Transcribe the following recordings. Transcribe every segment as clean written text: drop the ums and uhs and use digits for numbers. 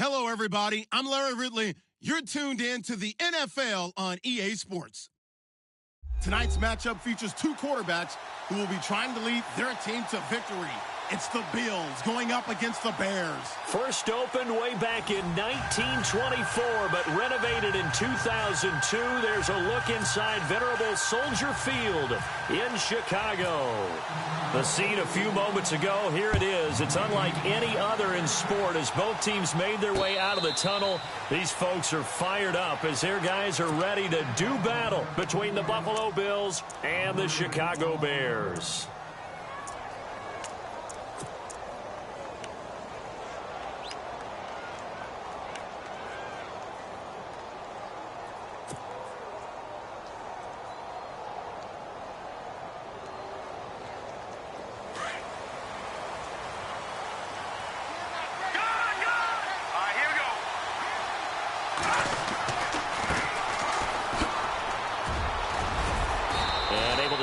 Hello, everybody. I'm Larry Ridley. You're tuned in to the NFL on EA Sports. Tonight's matchup features two quarterbacks who will be trying to lead their team to victory. It's the Bills going up against the Bears. First opened way back in 1924, but renovated in 2002. There's a look inside venerable Soldier Field in Chicago. The scene a few moments ago, here it is. It's unlike any other in sport as both teams made their way out of the tunnel. These folks are fired up as their guys are ready to do battle between the Buffalo Bills and the Chicago Bears.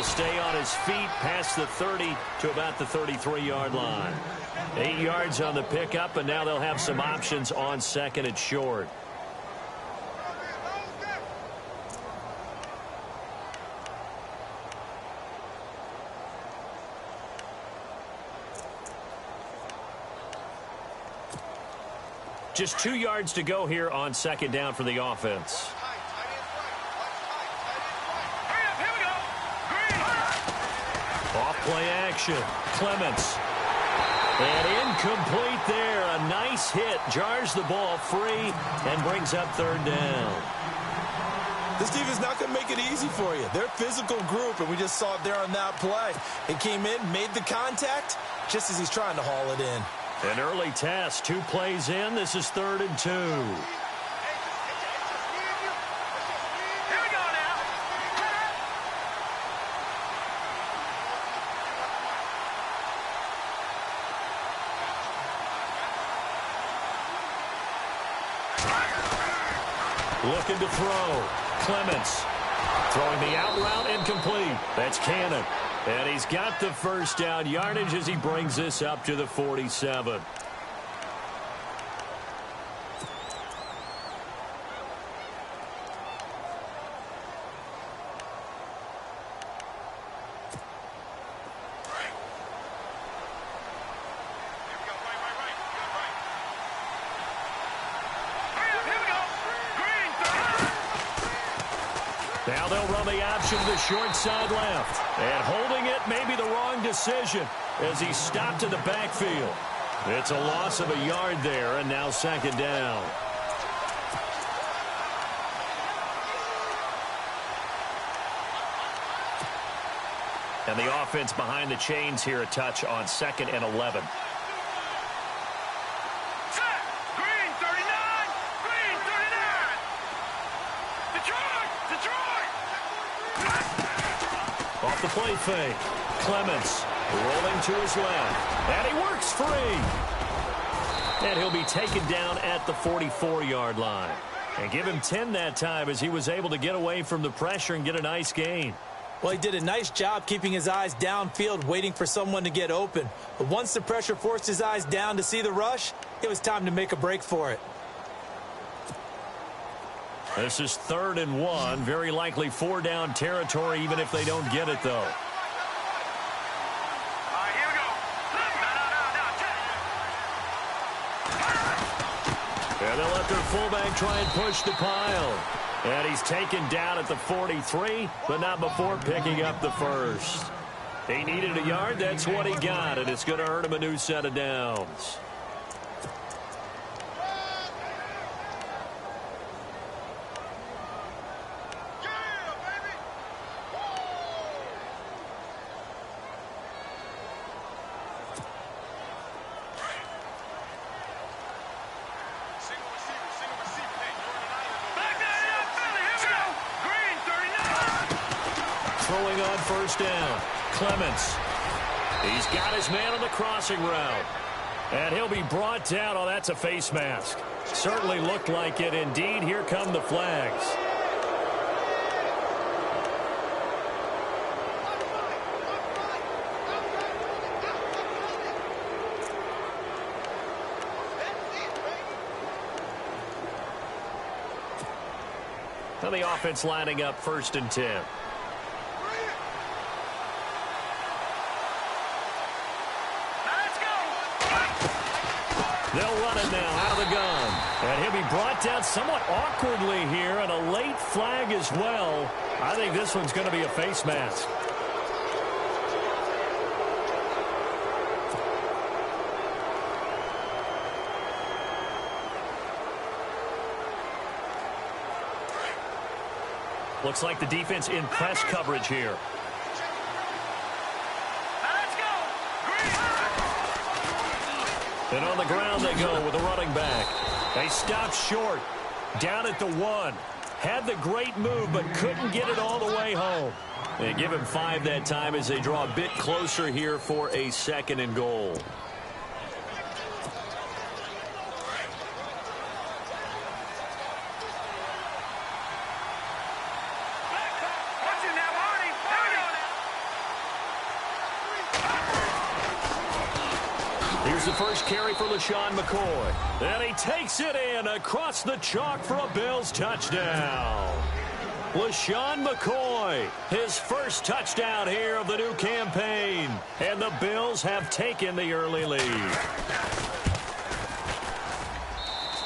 Stay on his feet past the 30 to about the 33-yard line. 8 yards on the pickup, and now they'll have some options on second and short. Just 2 yards to go here on second down for the offense. Play action. Clements. And incomplete there. A nice hit. Jars the ball free and brings up third down. This defense is not going to make it easy for you. They're a physical group, and we just saw it there on that play. It came in, made the contact, just as he's trying to haul it in. An early test. 2 plays in. This is 3rd and 2. Looking to throw. Clements throwing the out route incomplete. That's Cannon. And he's got the first down yardage as he brings this up to the 47. Now they'll run the option to the short side left. And holding it may be the wrong decision as he stopped in the backfield. It's a loss of a yard there, and now second down. And the offense behind the chains here a touch on 2nd and 11. Off the play fake. Clements rolling to his left. And he works free. And he'll be taken down at the 44-yard line. And give him 10 that time as he was able to get away from the pressure and get a nice gain. Well, he did a nice job keeping his eyes downfield, waiting for someone to get open. But once the pressure forced his eyes down to see the rush, it was time to make a break for it. This is 3rd and 1. Very likely 4-down territory, even if they don't get it, though. Here we go. And they'll let their fullback try and push the pile. And he's taken down at the 43, but not before picking up the first. He needed a yard. That's what he got, and it's going to earn him a new set of downs. Throwing on first down. Clements. He's got his man on the crossing route. And he'll be brought down. Oh, that's a face mask. Certainly looked like it. Indeed, here come the flags. Now the offense lining up 1st and 10. They'll run it now out of the gun. And he'll be brought down somewhat awkwardly here, and a late flag as well. I think this one's going to be a face mask. Looks like the defense in press coverage here. And on the ground they go with a running back. They stop short. Down at the 1. Had the great move, but couldn't get it all the way home. They give him 5 that time as they draw a bit closer here for a 2nd and goal. Here's the first carry for LaShawn McCoy. And he takes it in across the chalk for a Bills touchdown. LaShawn McCoy, his first touchdown here of the new campaign. And the Bills have taken the early lead.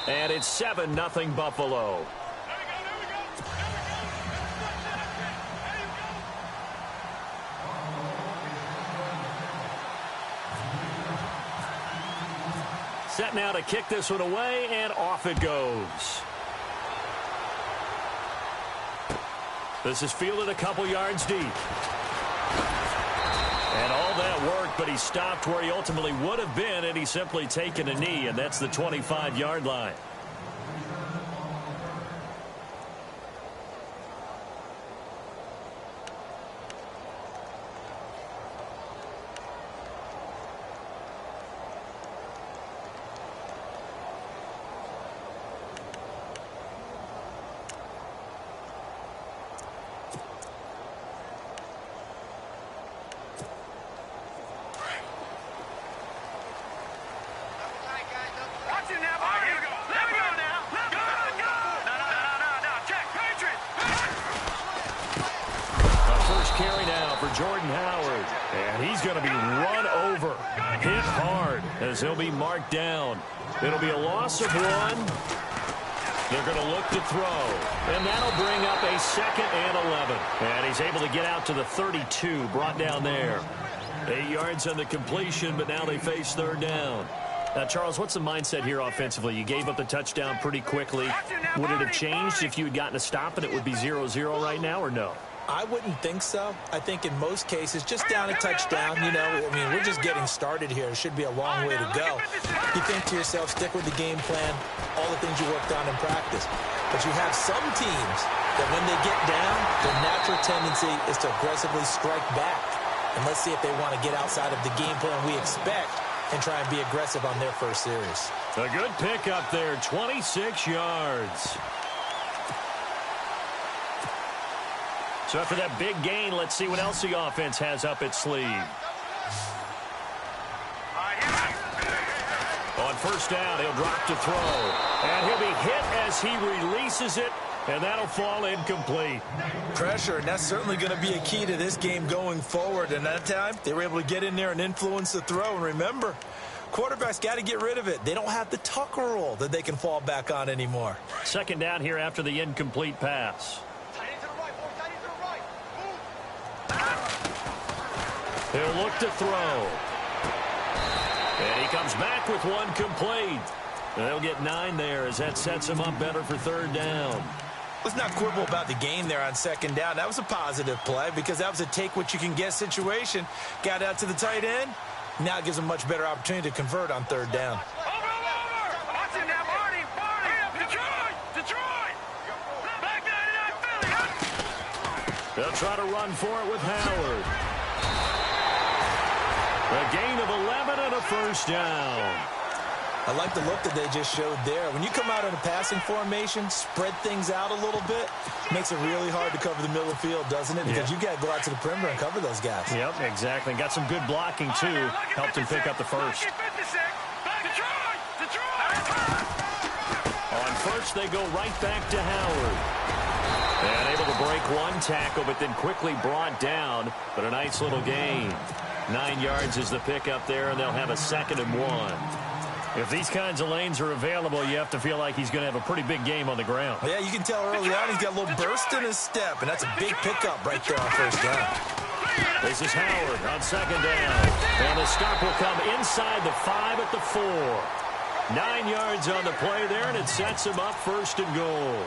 And it's 7-0 Buffalo. Set now to kick this one away, and off it goes. This is fielded a couple yards deep. And all that worked, but he stopped where he ultimately would have been, and he's simply taken a knee, and that's the 25-yard line. Carry now for Jordan Howard. And he's going to be run over. Hit hard as he'll be marked down. It'll be a loss of 1. They're going to look to throw. And that'll bring up a 2nd and 11. And he's able to get out to the 32, brought down there. 8 yards on the completion, but now they face 3rd down. Now, Charles, what's the mindset here offensively? You gave up the touchdown pretty quickly. Would it have changed if you had gotten a stop and it would be 0-0 right now, or no? I wouldn't think so. I think in most cases, just down a touchdown, you know, I mean, we're just getting started here. It should be a long way to go. You think to yourself, stick with the game plan, all the things you worked on in practice. But you have some teams that when they get down, their natural tendency is to aggressively strike back. And let's see if they want to get outside of the game plan we expect and try and be aggressive on their first series. A good pick up there, 26 yards. So after that big gain, let's see what else the offense has up its sleeve. On 1st down, he'll drop to throw. And he'll be hit as he releases it, and that'll fall incomplete. Pressure, and that's certainly going to be a key to this game going forward. And that time, they were able to get in there and influence the throw. And remember, quarterbacks got to get rid of it. They don't have the Tucker roll that they can fall back on anymore. 2nd down here after the incomplete pass. He'll look to throw. And he comes back with 1 complete. They'll get 9 there as that sets him up better for 3rd down. Let's not quibble about the gain there on 2nd down. That was a positive play because that was a take-what-you-can-get situation. Got out to the tight end. Now it gives them a much better opportunity to convert on 3rd down. They'll try to run for it with Howard. A gain of 11 and a 1st down. I like the look that they just showed there. When you come out in a passing formation, spread things out a little bit, makes it really hard to cover the middle of the field, doesn't it? Because you got to go out to the perimeter and cover those guys. Yep, exactly. Got some good blocking, too. Helped him pick up the 1st. On 1st, they go right back to Howard. And able to break one tackle, but then quickly brought down. But a nice little gain. 9 yards is the pickup there, and they'll have a 2nd and 1. If these kinds of lanes are available, you have to feel like he's going to have a pretty big game on the ground. Yeah, you can tell early on he's got a little burst in his step, and that's a big pickup right there on 1st down. This is Howard on 2nd down. And the stop will come inside the 5 at the 4. 9 yards on the play there, and it sets him up 1st and goal.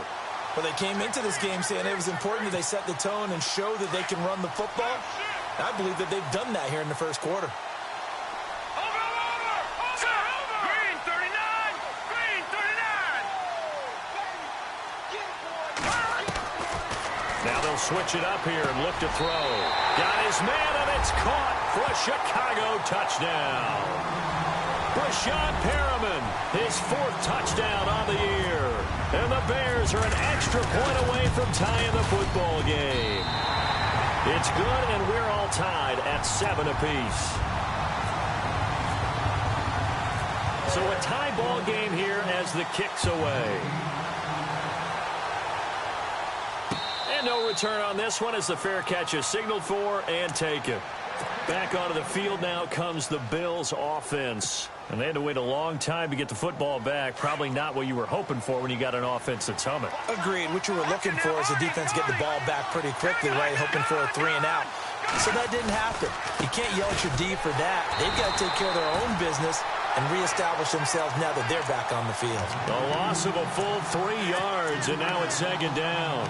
Well, they came into this game saying it was important that they set the tone and show that they can run the football. And I believe that they've done that here in the 1st quarter. Now they'll switch it up here and look to throw. Got his man, and it's caught for a Chicago touchdown. Brashad Perriman, his 4th touchdown on the year. And the Bears are an extra point away from tying the football game. It's good, and we're all tied at 7 apiece. So a tie ball game here as the kick's away. And no return on this one as the fair catch is signaled for and taken. Back onto the field now comes the Bills offense. And they had to wait a long time to get the football back. Probably not what you were hoping for when you got an offense that's humming. Agreed. What you were looking for is the defense get the ball back pretty quickly, right? Hoping for a 3 and out. So that didn't happen. You can't yell at your D for that. They've got to take care of their own business and reestablish themselves now that they're back on the field. A loss of a full 3 yards, and now it's 2nd down.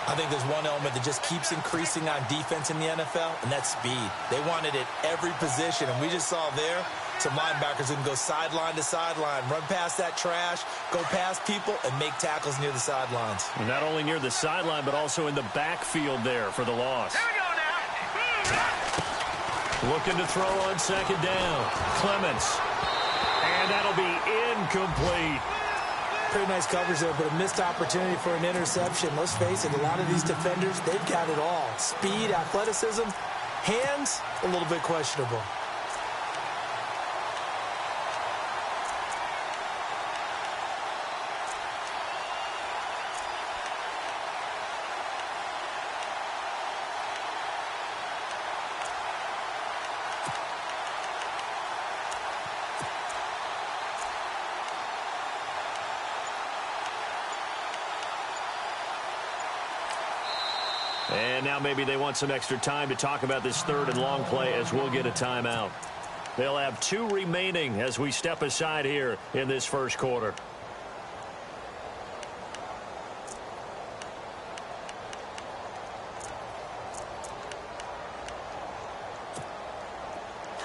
I think there's one element that just keeps increasing on defense in the NFL, and that's speed. They want it at every position, and we just saw there some linebackers who can go sideline to sideline, run past that trash, go past people, and make tackles near the sidelines. And not only near the sideline, but also in the backfield there for the loss. Here we go now. Looking to throw on 2nd down. Clements. And that'll be incomplete. Pretty nice coverage there, but a missed opportunity for an interception. Let's face it, a lot of these defenders, they've got it all. Speed, athleticism, hands, a little bit questionable. And now maybe they want some extra time to talk about this 3rd and long play as we'll get a timeout. They'll have 2 remaining as we step aside here in this 1st quarter.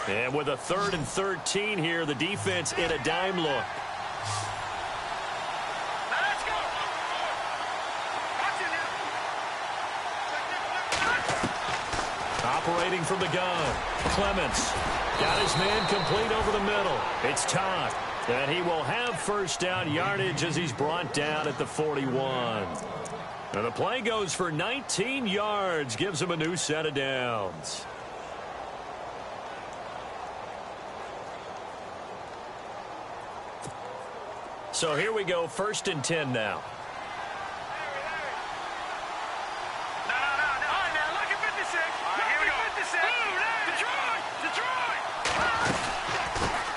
And with a 3rd and 13 here, the defense in a dime look. Operating from the gun. Clements got his man complete over the middle. It's Todd. And he will have 1st down yardage as he's brought down at the 41. And the play goes for 19 yards. Gives him a new set of downs. So here we go. 1st and 10 now.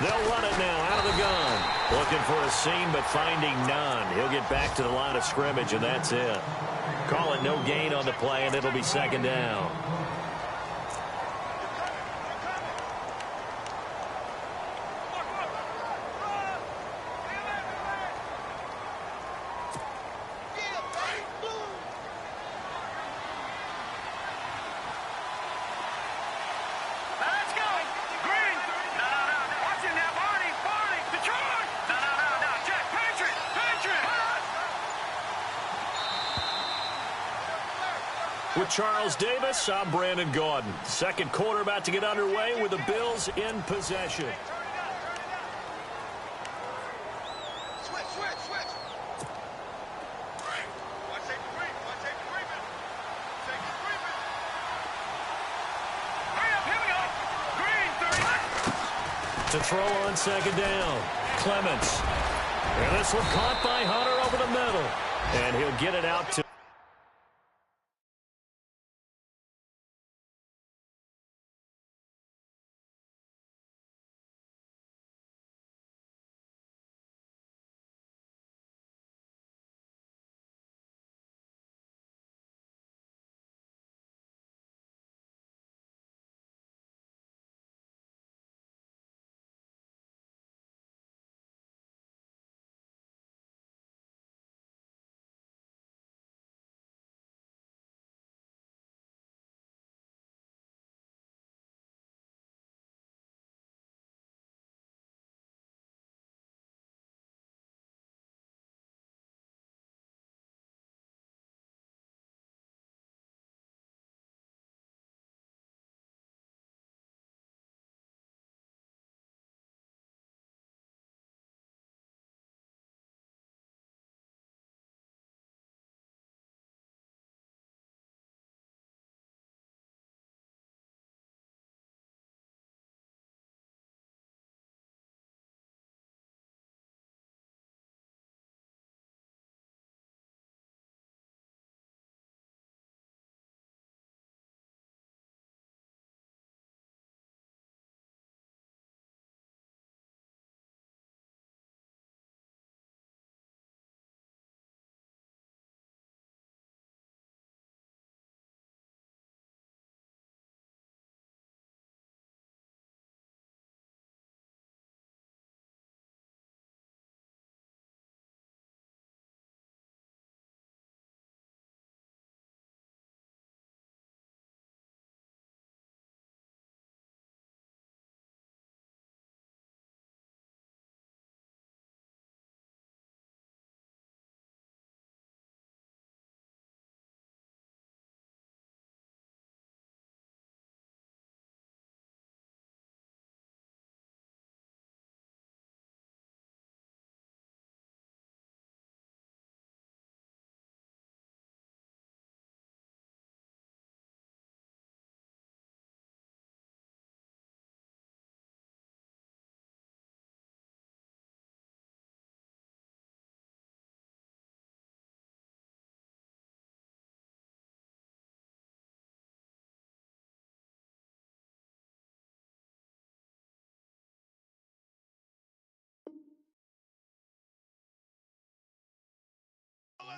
They'll run it now out of the gun. Looking for a seam, but finding none. He'll get back to the line of scrimmage, and that's it. Call it no gain on the play, and it'll be 2nd down. With Charles Davis, I'm Brandon Gaudin. 2nd quarter about to get underway with the Bills in possession. To throw on 2nd down. Clements. And this one caught by Hunter over the middle. And he'll get it out to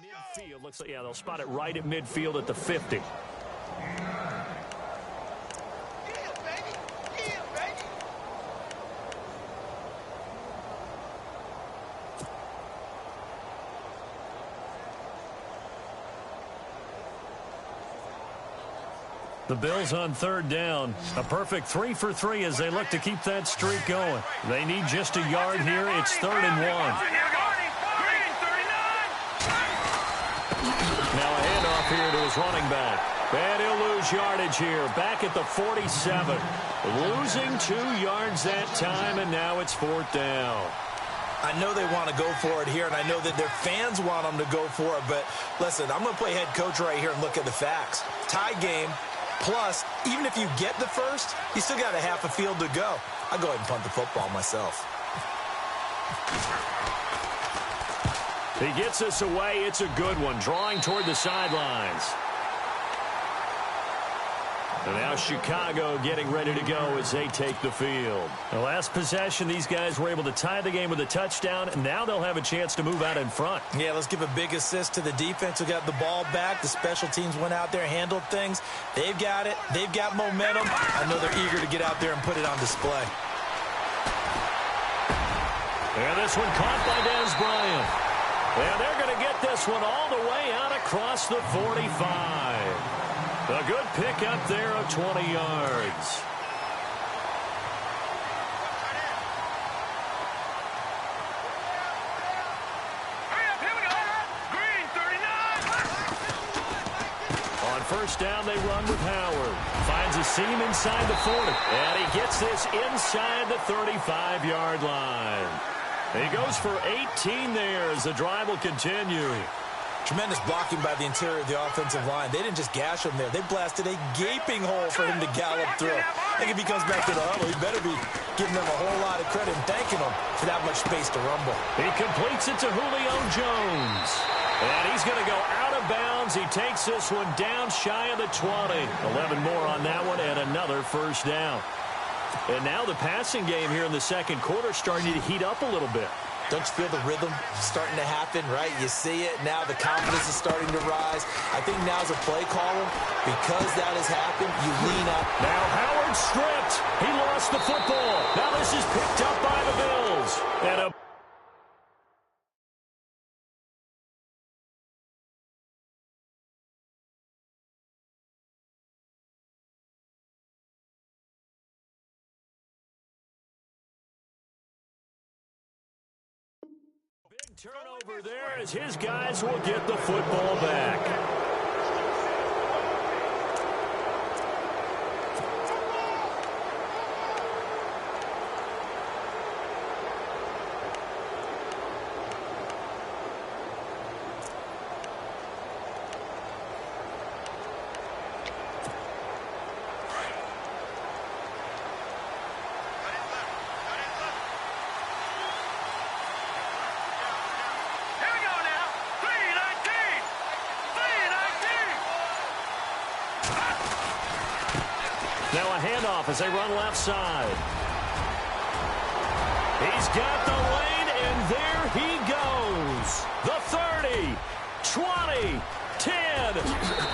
Midfield looks like, yeah, they'll spot it right at midfield at the 50. The Bills on third down. A perfect 3 for 3 as they look to keep that streak going. They need just a yard here. It's 3rd and 1. Now a handoff here to his running back. And he'll lose yardage here. Back at the 47. Losing 2 yards that time, and now it's 4th down. I know they want to go for it here, and I know that their fans want them to go for it. But listen, I'm going to play head coach right here and look at the facts. Tie game. Plus, even if you get the first, you still got a half a field to go. I'll go ahead and punt the football myself. He gets this away. It's a good one. Drawing toward the sidelines. And now Chicago getting ready to go as they take the field. The last possession, these guys were able to tie the game with a touchdown, and now they'll have a chance to move out in front. Yeah, let's give a big assist to the defense who got the ball back. The special teams went out there, handled things. They've got it. They've got momentum. I know they're eager to get out there and put it on display. And this one caught by Dez Bryant. And they're going to get this one all the way out across the 45. A good pick up there of 20 yards. On first down, they run with Howard. Finds a seam inside the 40. And he gets this inside the 35-yard line. He goes for 18 there as the drive will continue. Tremendous blocking by the interior of the offensive line. They didn't just gash him there. They blasted a gaping hole for him to gallop through. I think if he comes back to the huddle, he better be giving them a whole lot of credit and thanking them for that much space to rumble. He completes it to Julio Jones. And he's going to go out of bounds. He takes this one down shy of the 20. 11 more on that one and another first down. And now the passing game here in the second quarter starting to heat up a little bit. Don't you feel the rhythm starting to happen, right? You see it. Now the confidence is starting to rise. I think now as a play caller, because that has happened, you lean up. Now Howard stripped. He lost the football. Now this is picked up by the Bills. And a big turnover there as his guys will get the football back. Now a handoff as they run left side. He's got the lane, and there he goes. The 30, 20, 10,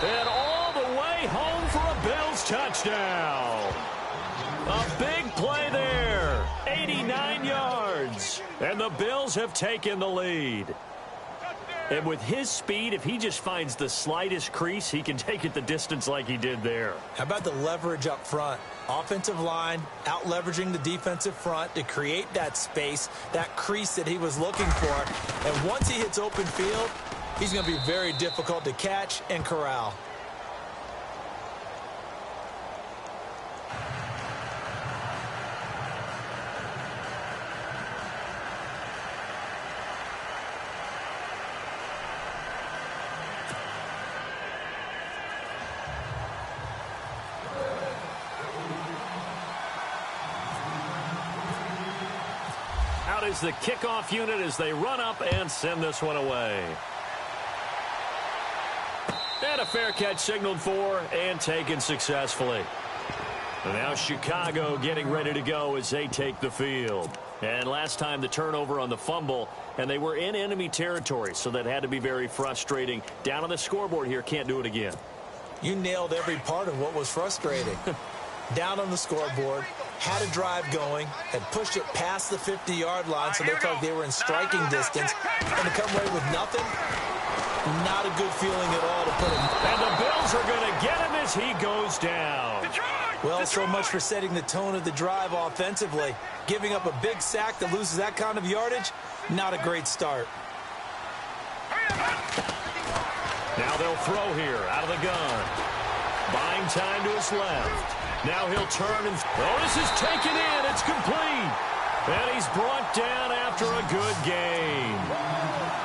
and all the way home for a Bills touchdown. A big play there, 89 yards, and the Bills have taken the lead. And with his speed, if he just finds the slightest crease, he can take it the distance like he did there. How about the leverage up front? Offensive line out-leveraging the defensive front to create that space, that crease that he was looking for. And once he hits open field, he's going to be very difficult to catch and corral. Out is the kickoff unit as they run up and send this one away. And a fair catch signaled for and taken successfully. And now Chicago getting ready to go as they take the field. And last time the turnover on the fumble, and they were in enemy territory, so that had to be very frustrating. Down on the scoreboard here, can't do it again. You nailed every part of what was frustrating. Down on the scoreboard, had a drive going, had pushed it past the 50-yard line so they felt they were in striking distance, and to come away with nothing, not a good feeling at all to put him. And the Bills are going to get him as he goes down. Well, so much for setting the tone of the drive offensively. Giving up a big sack that loses that kind of yardage, not a great start. Now they'll throw here out of the gun. Buying time to his left. Now he'll turn and... Oh, this is taken in. It's complete. And he's brought down after a good game.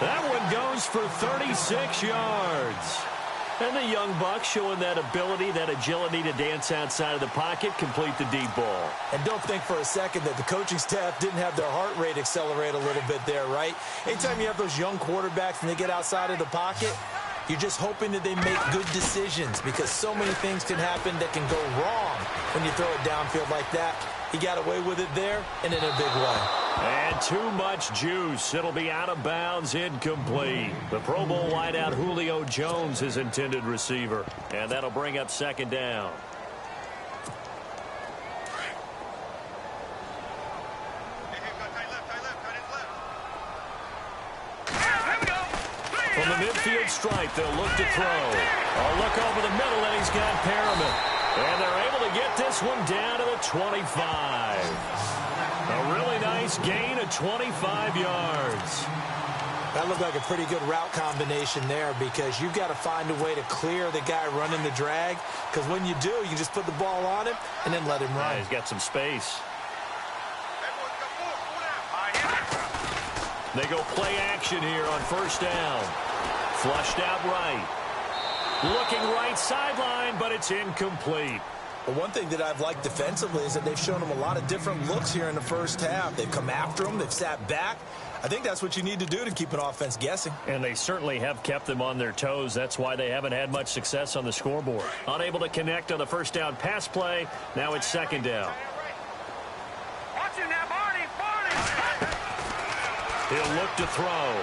That one goes for 36 yards. And the young buck showing that ability, that agility to dance outside of the pocket, complete the deep ball. And don't think for a second that the coaching staff didn't have their heart rate accelerate a little bit there, right? Anytime you have those young quarterbacks and they get outside of the pocket, you're just hoping that they make good decisions because so many things can happen that can go wrong when you throw it downfield like that. He got away with it there and in a big way. And too much juice. It'll be out of bounds, incomplete. The Pro Bowl wideout Julio Jones, his intended receiver. And that'll bring up second down. From the midfield stripe, they'll look to throw. A look over the middle, and he's got Perriman. And they're able to get this one down to the 25. A really nice gain of 25 yards. That looked like a pretty good route combination there because you've got to find a way to clear the guy running the drag because when you do, you can just put the ball on him and then let him run. Yeah, he's got some space. They go play action here on first down. Flushed out right. Looking right sideline, but it's incomplete. Well, one thing that I've liked defensively is that they've shown him a lot of different looks here in the first half. They've come after him. They've sat back. I think that's what you need to do to keep an offense guessing. And they certainly have kept them on their toes. That's why they haven't had much success on the scoreboard. Unable to connect on the first down pass play. Now it's second down. He'll look to throw.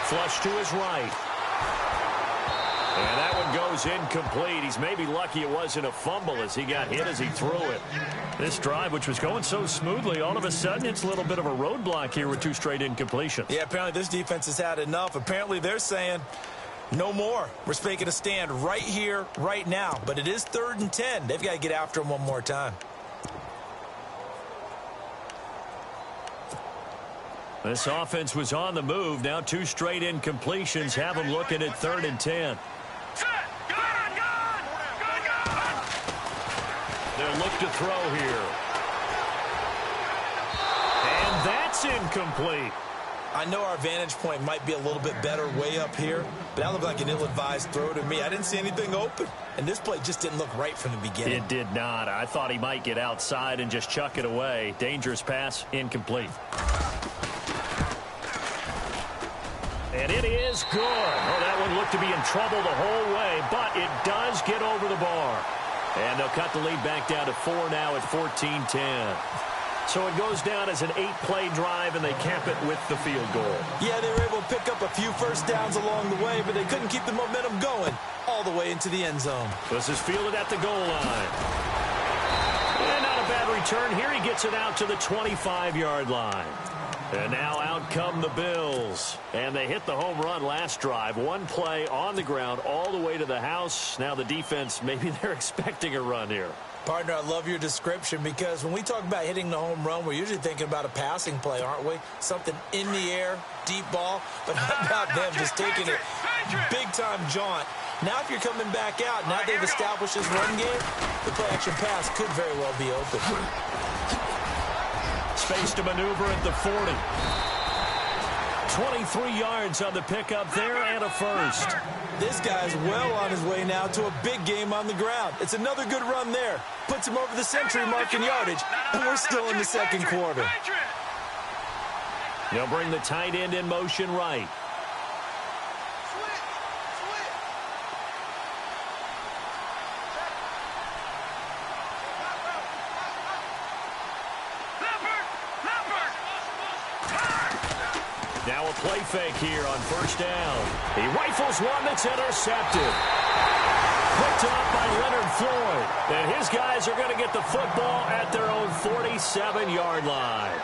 Flush to his right. And that one goes incomplete. He's maybe lucky it wasn't a fumble as he got hit as he threw it. This drive, which was going so smoothly, all of a sudden it's a little bit of a roadblock here with two straight incompletions. Yeah, apparently this defense has had enough. Apparently they're saying no more. We're making a stand right here, right now. But it is 3rd and 10. They've got to get after him one more time. This offense was on the move. Now two straight incompletions have them looking at 3rd and 10. They'll look to throw here. And that's incomplete. I know our vantage point might be a little bit better way up here, but that looked like an ill-advised throw to me. I didn't see anything open, and this play just didn't look right from the beginning. It did not. I thought he might get outside and just chuck it away. Dangerous pass, incomplete. And it is good. Oh, that one looked to be in trouble the whole way, but it does get over the bar. And they'll cut the lead back down to 4 now at 14-10. So it goes down as an 8-play drive, and they cap it with the field goal. Yeah, they were able to pick up a few first downs along the way, but they couldn't keep the momentum going all the way into the end zone. This is fielded at the goal line. And not a bad return. Here he gets it out to the 25-yard line. And now out come the Bills. And they hit the home run last drive. One play on the ground all the way to the house. Now the defense, maybe they're expecting a run here. Partner, I love your description because when we talk about hitting the home run, we're usually thinking about a passing play, aren't we? Something in the air, deep ball, but how about them just taking it big-time jaunt. Now if you're coming back out, now they've established this run game, the play-action pass could very well be open. Space to maneuver at the 40. 23 yards on the pickup there and a first. This guy's well on his way now to a big game on the ground. It's another good run there. Puts him over the century mark in yardage, and we're still in the second quarter. They'll bring the tight end in motion right. play fake here on first down. He rifles one that's intercepted. Picked up by Leonard Floyd. And his guys are going to get the football at their own 47-yard line.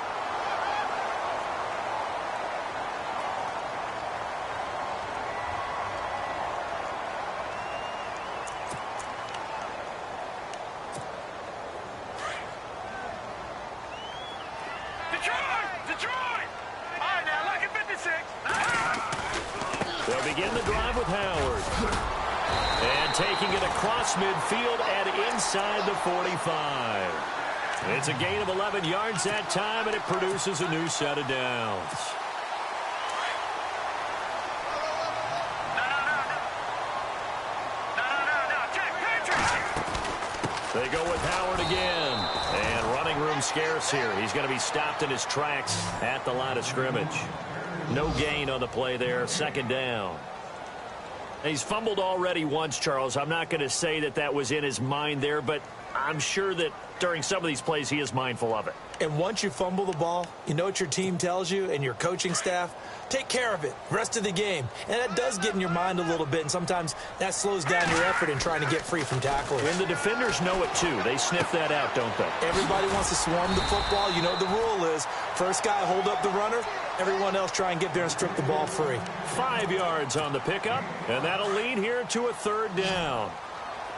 Detroit! All right, now, look at 56. They'll begin the drive with Howard. And taking it across midfield and inside the 45. It's a gain of 11 yards that time, and it produces a new set of downs. They go with Howard again. And running room scarce here. He's going to be stopped in his tracks at the line of scrimmage. No gain on the play there. Second down. He's fumbled already once, Charles. I'm not going to say that that was in his mind there, but I'm sure that during some of these plays he is mindful of it. And once you fumble the ball, you know what your team tells you and your coaching staff? Take care of it. Rest of the game. And that does get in your mind a little bit, and sometimes that slows down your effort in trying to get free from tackles. And the defenders know it, too. They sniff that out, don't they? Everybody wants to swarm the football. You know the rule is first guy hold up the runner, everyone else try and get there and strip the ball free. 5 yards on the pickup, and that'll lead here to a third down.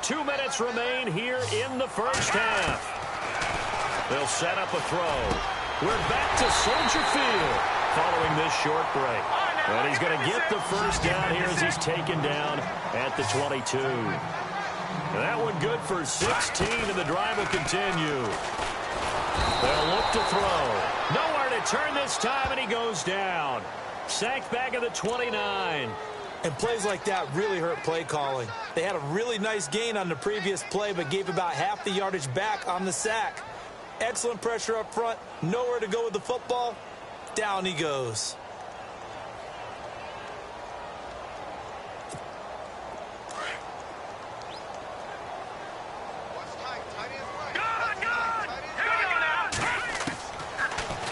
2 minutes remain here in the first half. They'll set up a throw. We're back to Soldier Field following this short break. And he's going to get the first down here as he's taken down at the 22. And that one good for 16, and the drive will continue. They'll look to throw. Nowhere to turn this time, and he goes down. Sacked back at the 29. And plays like that really hurt play calling. They had a really nice gain on the previous play, but gave about half the yardage back on the sack. Excellent pressure up front. Nowhere to go with the football. Down he goes.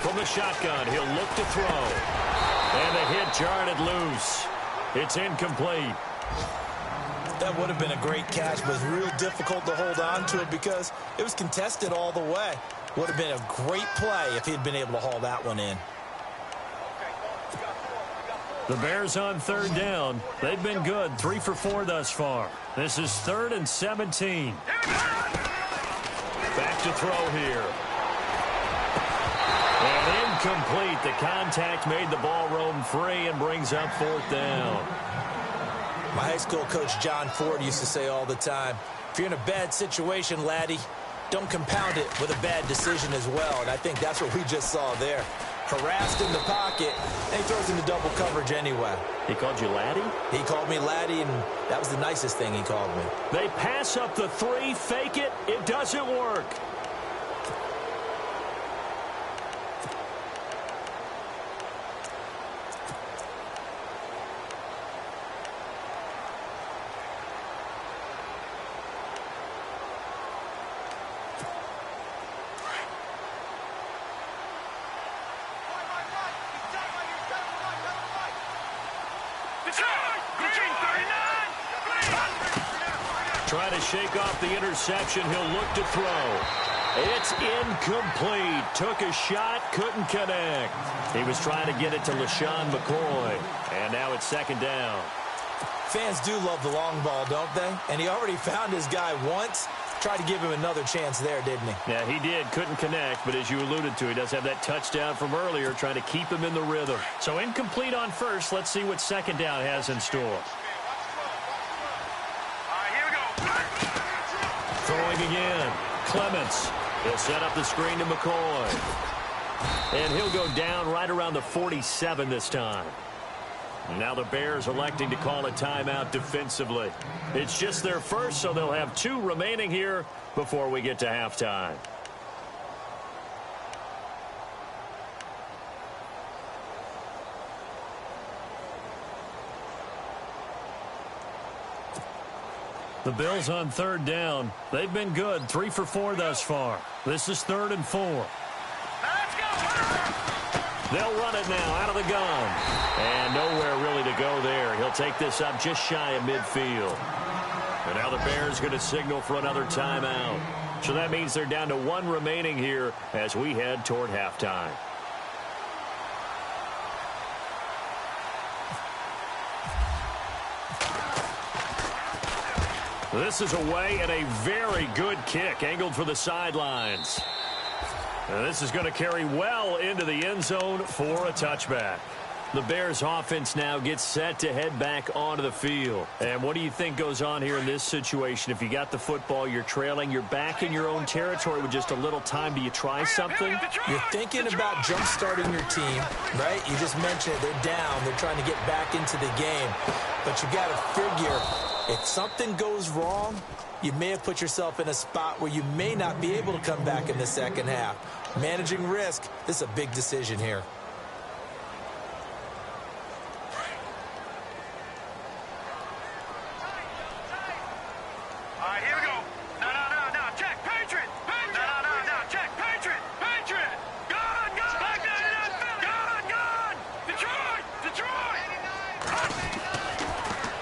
From the shotgun, he'll look to throw. And the hit jarred it loose. It's incomplete. That would have been a great catch, but it's real difficult to hold on to it because it was contested all the way. Would have been a great play if he'd been able to haul that one in. The Bears on third down. They've been good, 3 for 4 thus far. This is 3rd and 17. Back to throw here. And incomplete. The contact made the ball roam free and brings up 4th down. My high school coach, John Ford, used to say all the time, if you're in a bad situation, laddie, don't compound it with a bad decision as well. And I think that's what we just saw there. Harassed in the pocket, and he throws into double coverage anyway. He called you laddie? He called me laddie, and that was the nicest thing he called me. They pass up the 3, fake it. It doesn't work. Trying to shake off the interception. He'll look to throw. It's incomplete. Took a shot, couldn't connect. He was trying to get it to LaShawn McCoy. And now it's 2nd down. Fans do love the long ball, don't they? And he already found his guy once. Tried to give him another chance there, didn't he? Yeah, he did. Couldn't connect, but as you alluded to, he does have that touchdown from earlier, trying to keep him in the rhythm. So incomplete on first. Let's see what 2nd down has in store. Throwing again. Clements. He'll set up the screen to McCoy. And he'll go down right around the 47 this time. Now the Bears electing to call a timeout defensively. It's just their first, so they'll have 2 remaining here before we get to halftime. The Bills on 3rd down. They've been good, 3 for 4 thus far. This is 3rd and 4. They'll run it now out of the gun. And nowhere really to go there. He'll take this up just shy of midfield. And now the Bears going to signal for another timeout. So that means they're down to one remaining here as we head toward halftime. This is away and a very good kick angled for the sidelines. And this is going to carry well into the end zone for a touchback. The Bears offense now gets set to head back onto the field. And what do you think goes on here in this situation? If you got the football, you're trailing, you're back in your own territory with just a little time. Do you try something? You're thinking about jump-starting your team, right? You just mentioned it. They're down. They're trying to get back into the game. But you got to figure, if something goes wrong, you may have put yourself in a spot where you may not be able to come back in the second half. Managing risk, this is a big decision here. All right, here we go. No, check, Patriot. No, check, Patriot. Gun. Back down, gun. Detroit.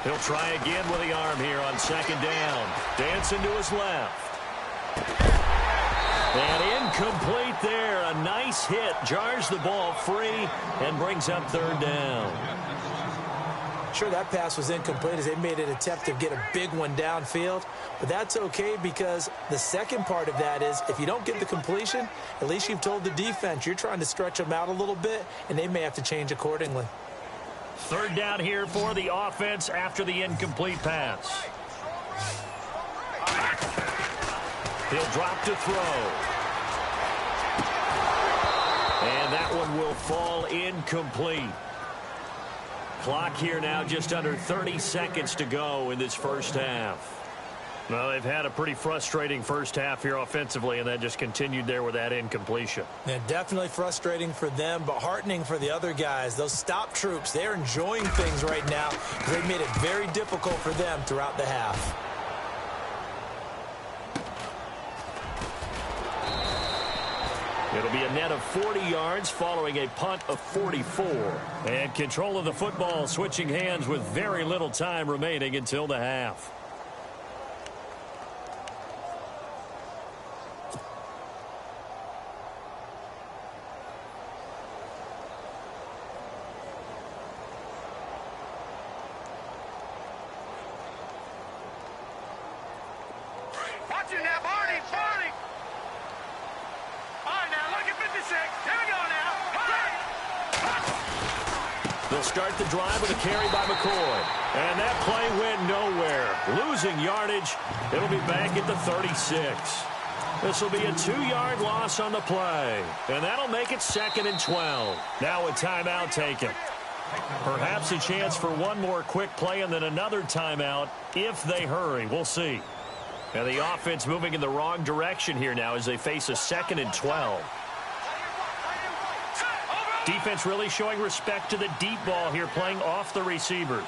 He'll try again with the arm here on second down. Dancing to his left. And incomplete there. A nice hit. Jars the ball free and brings up third down. Sure, that pass was incomplete as they made an attempt to get a big one downfield. But that's okay because the second part of that is if you don't get the completion, at least you've told the defense you're trying to stretch them out a little bit, and they may have to change accordingly. Third down here for the offense after the incomplete pass. He'll drop to throw. And that one will fall incomplete. Clock here now just under 30 seconds to go in this first half. Well, they've had a pretty frustrating first half here offensively, and that just continued there with that incompletion. Yeah, definitely frustrating for them, but heartening for the other guys. Those stop troops, they're enjoying things right now because they've made it very difficult for them throughout the half. It'll be a net of 40 yards following a punt of 44. And control of the football switching hands with very little time remaining until the half. Watch it now, Barney. All right, now, look at 56. Here we go now. They'll start the drive with a carry by McCoy. And that play went nowhere. Losing yardage. It'll be back at the 36. This will be a 2-yard loss on the play. And that'll make it 2nd and 12. Now a timeout taken. Perhaps a chance for one more quick play and then another timeout if they hurry. We'll see. And the offense moving in the wrong direction here now as they face a 2nd and 12. Defense really showing respect to the deep ball here, playing off the receivers.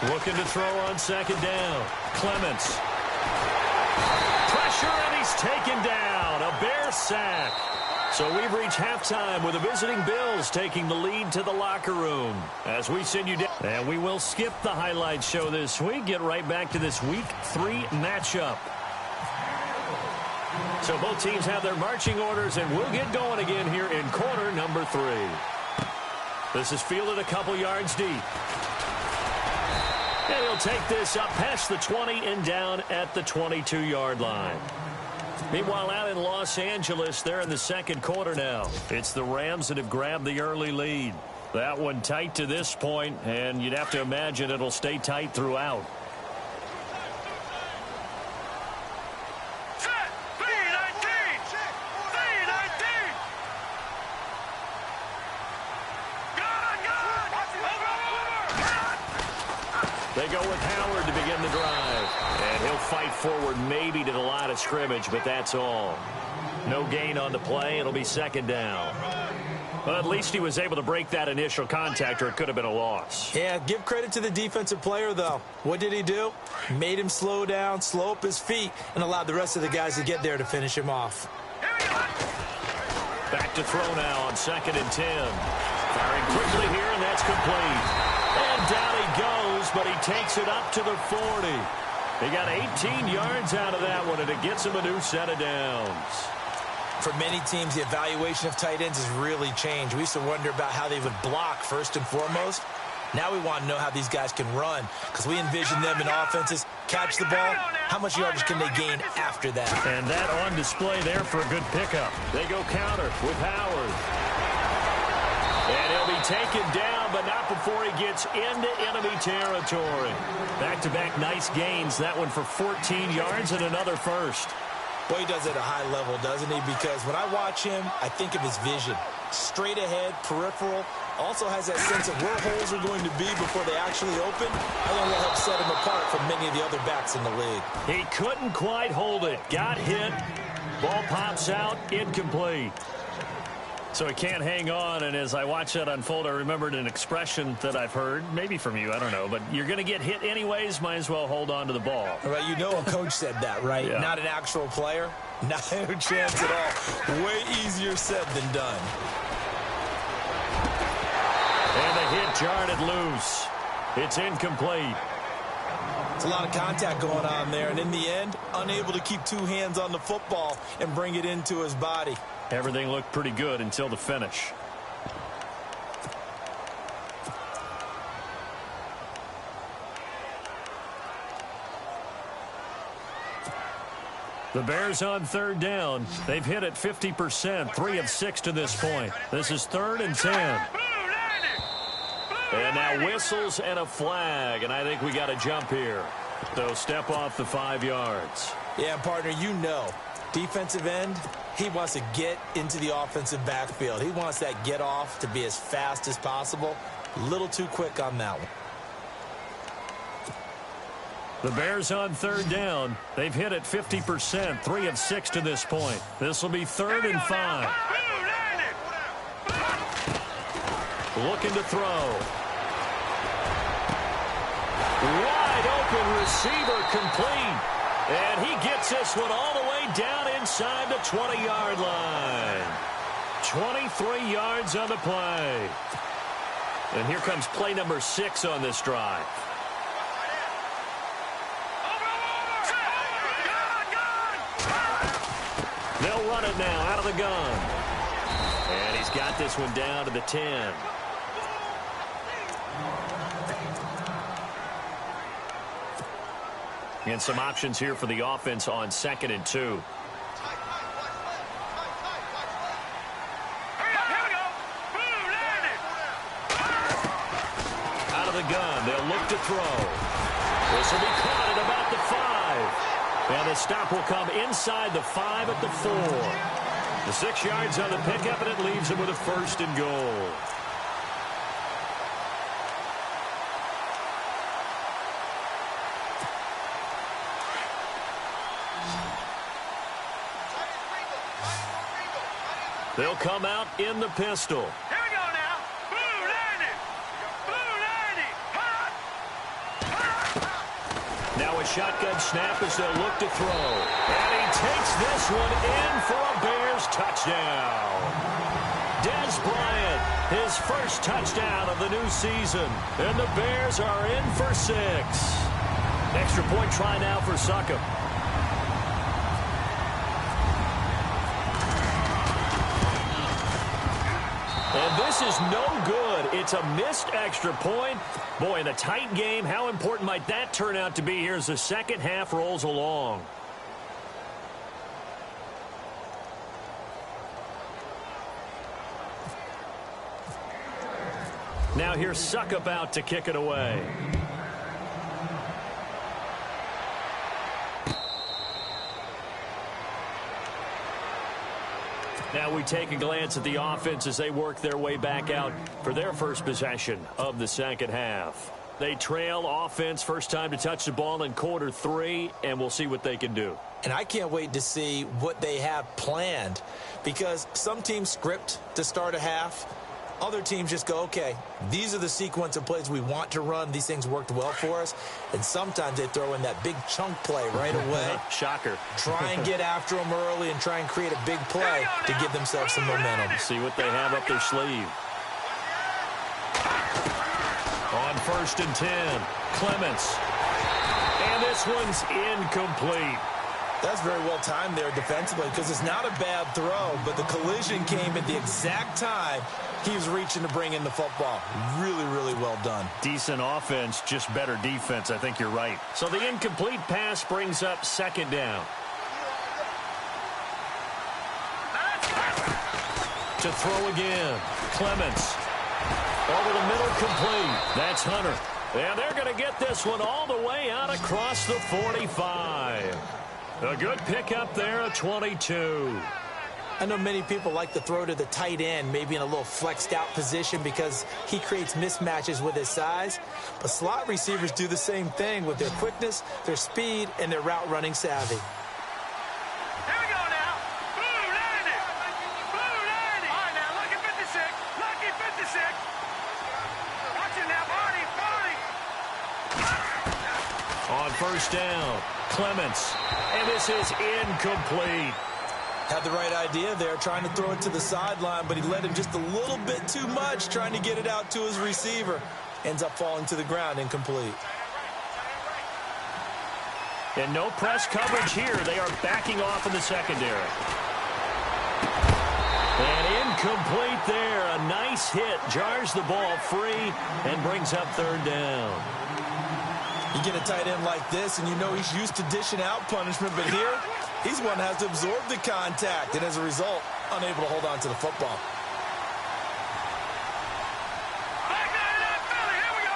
Looking to throw on second down. Clements. Pressure, and he's taken down. A Bear sack. So we've reached halftime with the visiting Bills taking the lead to the locker room. As we send you down, and we will skip the highlight show this week. Get right back to this Week 3 matchup. So both teams have their marching orders, and we'll get going again here in quarter number 3. This is fielded a couple yards deep. And he'll take this up past the 20 and down at the 22-yard line. Meanwhile, out in Los Angeles, they're in the second quarter now. It's the Rams that have grabbed the early lead. That one tight to this point, and you'd have to imagine it'll stay tight throughout. They go with Howard to begin the drive. And he'll fight forward maybe to the line of scrimmage, but that's all. No gain on the play. It'll be second down. Well, at least he was able to break that initial contact, or it could have been a loss. Yeah, give credit to the defensive player, though. What did he do? Made him slow down, slow up his feet, and allowed the rest of the guys to get there to finish him off. Back to throw now on 2nd and 10. Firing quickly here, and that's complete. And down he goes, but he takes it up to the 40. He got 18 yards out of that one, and it gets him a new set of downs. For many teams, the evaluation of tight ends has really changed. We used to wonder about how they would block first and foremost. Now we want to know how these guys can run, because we envision them in offenses catch the ball. How much yardage can they gain after that? And that on display there for a good pickup. They go counter with Howard. And he'll be taken down, but not before he gets into enemy territory. Back-to-back nice gains. That one for 14 yards and another first. Boy, he does it at a high level, doesn't he? Because when I watch him, I think of his vision. Straight ahead, peripheral. Also has that sense of where holes are going to be before they actually open. I think will help set him apart from many of the other backs in the league. He couldn't quite hold it. Got hit. Ball pops out. Incomplete. So he can't hang on, and as I watch that unfold, I remembered an expression that I've heard, maybe from you, I don't know, but you're going to get hit anyways, might as well hold on to the ball. Right, you know a coach said that, right? Yeah. Not an actual player. No chance at all. Way easier said than done. And the hit jarred it loose. It's incomplete. It's a lot of contact going on there, and in the end, unable to keep two hands on the football and bring it into his body. Everything looked pretty good until the finish. The Bears on 3rd down. They've hit it 50%, 3 of 6 to this point. This is 3rd and 10. And now whistles and a flag, and I think we got a jump here. So step off the 5 yards. Yeah, partner, you know, defensive end, he wants to get into the offensive backfield. He wants that get off to be as fast as possible. A little too quick on that one. The Bears on 3rd down. They've hit it 50%, 3 of 6 to this point. This will be 3rd and 5. Looking to throw. Wide open receiver complete. And he gets this one all the way down inside the 20-yard line. 23 yards on the play. And here comes play number 6 on this drive. They'll run it now out of the gun. And he's got this one down to the 10. And some options here for the offense on 2nd and 2. Out of the gun, they'll look to throw. This will be caught at about the 5. And the stop will come inside the 5 at the 4. The 6 yards on the pickup, and it leaves him with a 1st and goal. They'll come out in the pistol. Here we go now. Blue 90. Blue 90. Hot. Now a shotgun snap as they'll look to throw. And he takes this one in for a Bears touchdown. Des Bryant, his first touchdown of the new season. And the Bears are in for 6. Extra point try now for Succop. And this is no good. It's a missed extra point. Boy, in a tight game, how important might that turn out to be here as the second half rolls along? Now here's Succop out to kick it away. Now we take a glance at the offense as they work their way back out for their first possession of the second half. They trail offense first time to touch the ball in quarter 3, and we'll see what they can do. And I can't wait to see what they have planned, because some teams script to start a half. Other teams just go, okay, these are the sequence of plays we want to run. These things worked well for us. And sometimes they throw in that big chunk play right away. Shocker. Try and get after them early and try and create a big play to give themselves some momentum. See what they have up their sleeve. On 1st and 10, Clements. And this one's incomplete. That's very well timed there defensively because it's not a bad throw, but the collision came at the exact time he was reaching to bring in the football. Really, really well done. Decent offense, just better defense. I think you're right. So the incomplete pass brings up 2nd down. To throw again. Clements. Over the middle, complete. That's Hunter. And they're going to get this one all the way out across the 45. A good pickup there at 22. I know many people like to throw to the tight end, maybe in a little flexed out position because he creates mismatches with his size. But slot receivers do the same thing with their quickness, their speed, and their route running savvy. Here we go now. Blue 90. Blue 90. All right, now, lucky 56. Lucky 56. Watch it now, Barney. On 1st down, Clements. And this is incomplete. Had the right idea there, trying to throw it to the sideline, but he led him just a little bit too much, trying to get it out to his receiver. Ends up falling to the ground, incomplete. And no press coverage here. They are backing off in the secondary. And incomplete there. A nice hit. Jars the ball free and brings up 3rd down. You get a tight end like this, and you know he's used to dishing out punishment, but here, he's one that has to absorb the contact, and as a result, unable to hold on to the football. Back nine up, Philly. Here we go.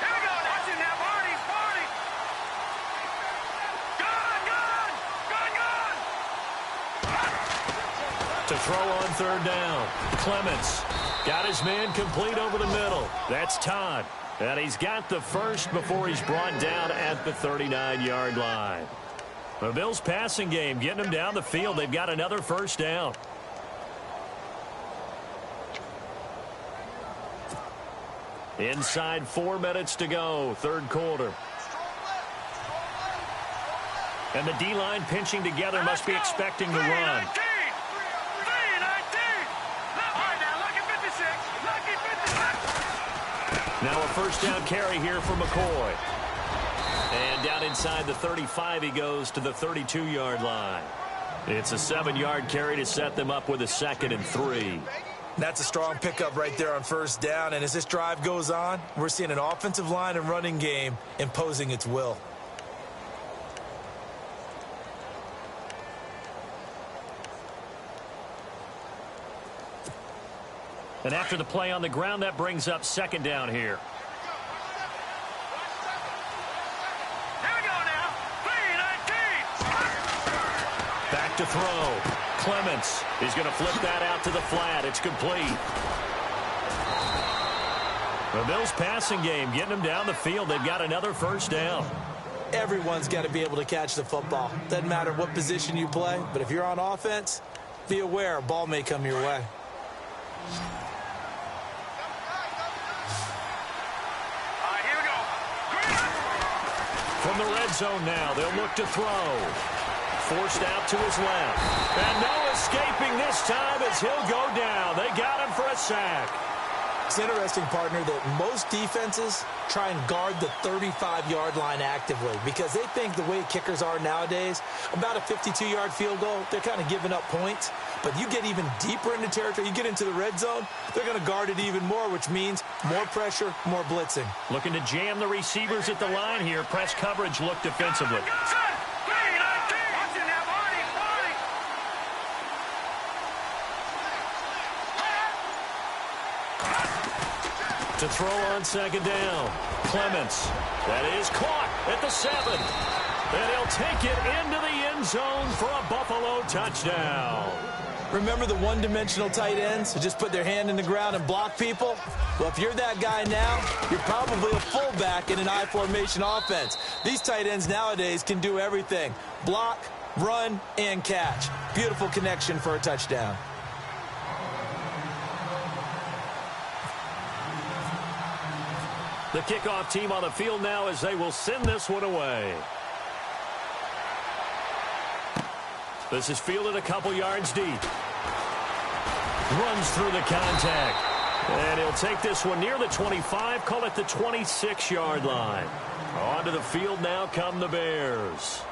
Here we go. Watch it now, Barney. Gone. To throw on 3rd down, Clements. Got his man complete over the middle. That's Todd. And he's got the first before he's brought down at the 39-yard line. The Bills' passing game getting them down the field. They've got another 1st down. Inside 4 minutes to go, 3rd quarter. And the D-line pinching together must be expecting the run. Now a 1st down carry here for McCoy. And down inside the 35, he goes to the 32-yard line. It's a 7-yard carry to set them up with a 2nd and 3. That's a strong pickup right there on 1st down, and as this drive goes on, we're seeing an offensive line and running game imposing its will. And after the play on the ground, that brings up 2nd down here. Here we go now. 3-19. Back to throw. Clements is going to flip that out to the flat. It's complete. The Bills' passing game getting them down the field. They've got another 1st down. Everyone's got to be able to catch the football. Doesn't matter what position you play, but if you're on offense, be aware a ball may come your way. From the red zone now, they'll look to throw. Forced out to his left. And no escaping this time as he'll go down. They got him for a sack. It's interesting, partner, that most defenses try and guard the 35-yard line actively because they think the way kickers are nowadays, about a 52-yard field goal, they're kind of giving up points. But you get even deeper into territory, you get into the red zone, they're going to guard it even more, which means more pressure, more blitzing. Looking to jam the receivers at the line here. Press coverage look defensively. To throw on 2nd down. Clements. That is caught at the 7. And he'll take it into the end zone for a Buffalo touchdown. Remember the one-dimensional tight ends who just put their hand in the ground and block people? Well, if you're that guy now, you're probably a fullback in an I-formation offense. These tight ends nowadays can do everything. Block, run, and catch. Beautiful connection for a touchdown. The kickoff team on the field now as they will send this one away. This is fielded a couple yards deep. Runs through the contact. And he'll take this one near the 25, call it the 26-yard line. Onto the field now come the Bears.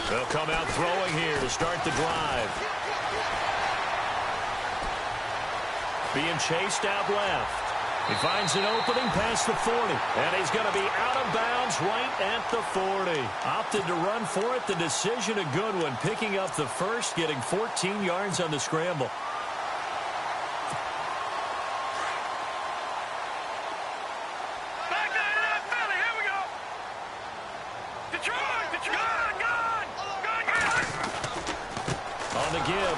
They'll come out throwing here to start the drive. Being chased out left. He finds an opening past the 40. And he's going to be out of bounds right at the 40. Opted to run for it. The decision a good one. Picking up the first, getting 14 yards on the scramble.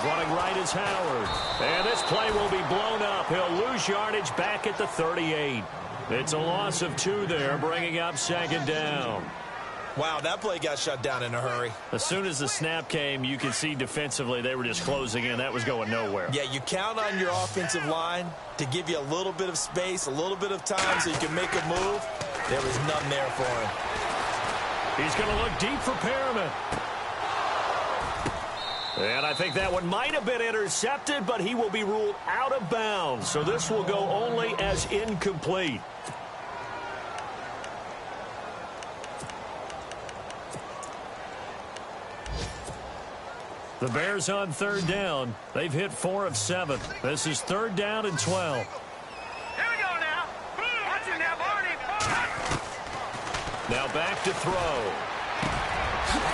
Running right is Howard. And this play will be blown up. He'll lose yardage back at the 38. It's a loss of 2 there, bringing up second down. Wow, that play got shut down in a hurry. As soon as the snap came, you could see defensively they were just closing in. That was going nowhere. Yeah, you count on your offensive line to give you a little bit of space, a little bit of time so you can make a move. There was none there for him. He's going to look deep for Perriman. And I think that one might have been intercepted, but he will be ruled out of bounds. So this will go only as incomplete. The Bears on third down. They've hit 4 of 7. This is third down and 12. Here we go now. Watch it now, Barney. Now back to throw.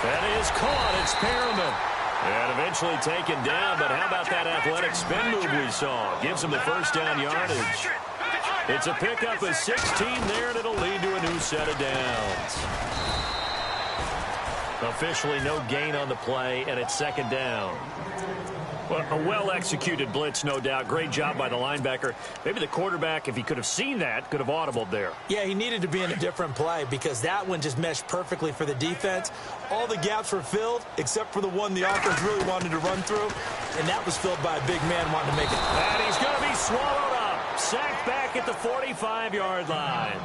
That is caught. It's Perriman. And eventually taken down, but how about that athletic spin move we saw? Gives him the first down yardage. It's a pickup of 16 there, and it'll lead to a new set of downs. Officially no gain on the play, and it's second down. Well, a well-executed blitz, no doubt. Great job by the linebacker. Maybe the quarterback, if he could have seen that, could have audibled there. Yeah, he needed to be in a different play because that one just meshed perfectly for the defense. All the gaps were filled except for the one the offense really wanted to run through, and that was filled by a big man wanting to make it. And he's going to be swallowed up. Sacked back at the 45-yard line.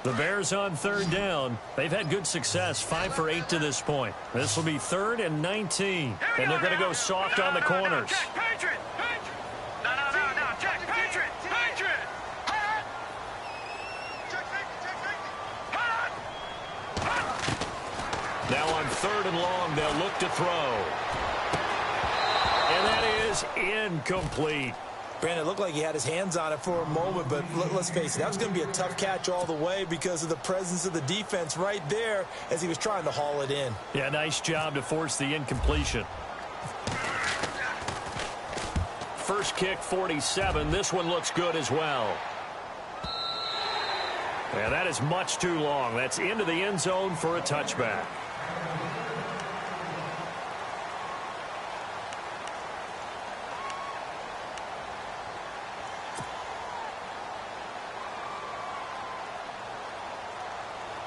The Bears on third down. They've had good success, 5 for 8 to this point. This will be 3rd and 19, and they're going to go soft on the corners. Now on 3rd and long, they'll look to throw. And that is incomplete. Brandon, it looked like he had his hands on it for a moment, but let's face it, that was going to be a tough catch all the way because of the presence of the defense right there as he was trying to haul it in. Yeah, nice job to force the incompletion. First kick, 47. This one looks good as well. Yeah, that is much too long. That's into the end zone for a touchback.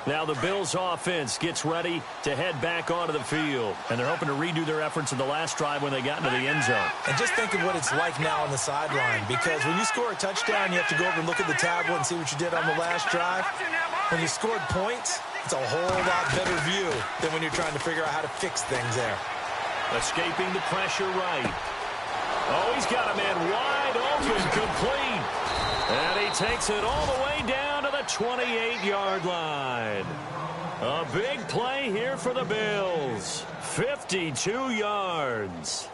Now the Bills offense gets ready to head back onto the field. And they're hoping to redo their efforts in the last drive when they got into the end zone. And just think of what it's like now on the sideline. Because when you score a touchdown, you have to go over and look at the tablet and see what you did on the last drive. When you scored points, it's a whole lot better view than when you're trying to figure out how to fix things there. Escaping the pressure right. Oh, he's got a man wide open, complete. And he takes it all the way down to the 28-yard line. A big play here for the Bills. 52 yards.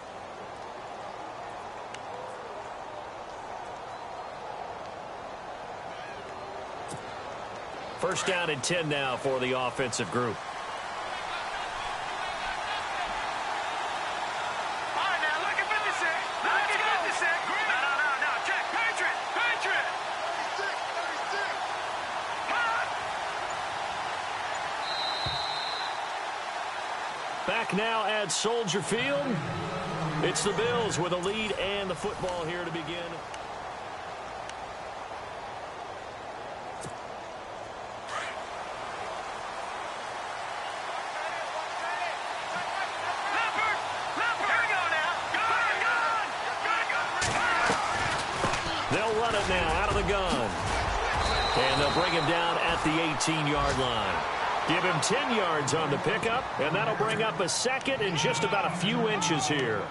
First down and 10 now for the offensive group. All right, now, look at 56. Look at 56. No. Check. Patriot. Patriot. 36. Back now at Soldier Field. It's the Bills with a lead and the football here to begin. They'll run it now out of the gun. And they'll bring him down at the 18-yard line. Give him 10 yards on the pickup, and that'll bring up a second and just about a few inches here.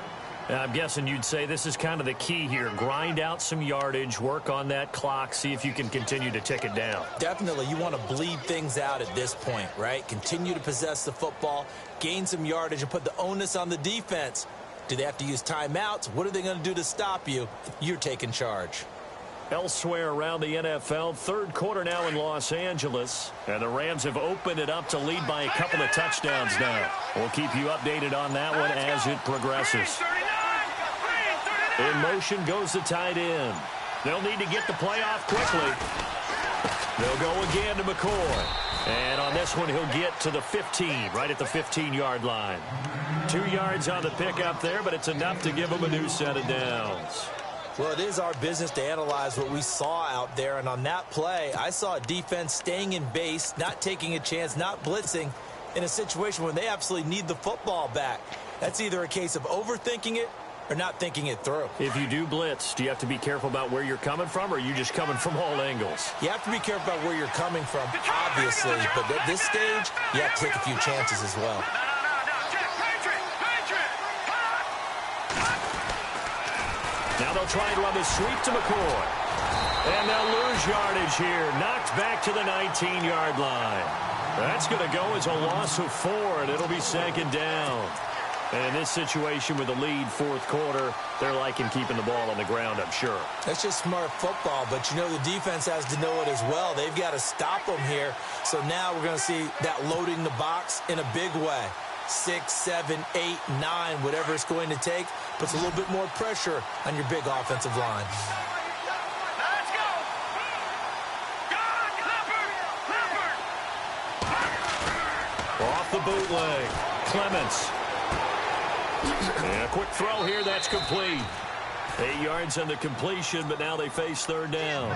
I'm guessing you'd say this is kind of the key here. Grind out some yardage, work on that clock, see if you can continue to tick it down. Definitely, you want to bleed things out at this point, right? Continue to possess the football, gain some yardage, and put the onus on the defense. Do they have to use timeouts? What are they going to do to stop you? You're taking charge. Elsewhere around the NFL, third quarter now in Los Angeles, and the Rams have opened it up to lead by a couple of touchdowns now. We'll keep you updated on that one as it progresses. In motion goes the tight end. They'll need to get the play off quickly. They'll go again to McCoy. And on this one, he'll get to the 15, right at the 15-yard line. 2 yards on the pickup there, but it's enough to give him a new set of downs. Well, it is our business to analyze what we saw out there, and on that play, I saw a defense staying in base, not taking a chance, not blitzing, in a situation where they absolutely need the football back. That's either a case of overthinking it or not thinking it through. If you do blitz, do you have to be careful about where you're coming from, or are you just coming from all angles? You have to be careful about where you're coming from, obviously, but at this stage, you have to take a few chances as well. Now they'll try and run the sweep to McCoy. And they'll lose yardage here. Knocked back to the 19-yard line. That's going to go as a loss of 4, and it'll be second down. And in this situation with the lead fourth quarter, they're liking keeping the ball on the ground, I'm sure. That's just smart football, but you know the defense has to know it as well. They've got to stop them here. So now we're going to see that loading the box in a big way. 6, 7, 8, 9, whatever it's going to take, puts a little bit more pressure on your big offensive line. Let's go. Off the bootleg. Clements. And a quick throw here, that's complete. 8 yards on the completion, but now they face third down.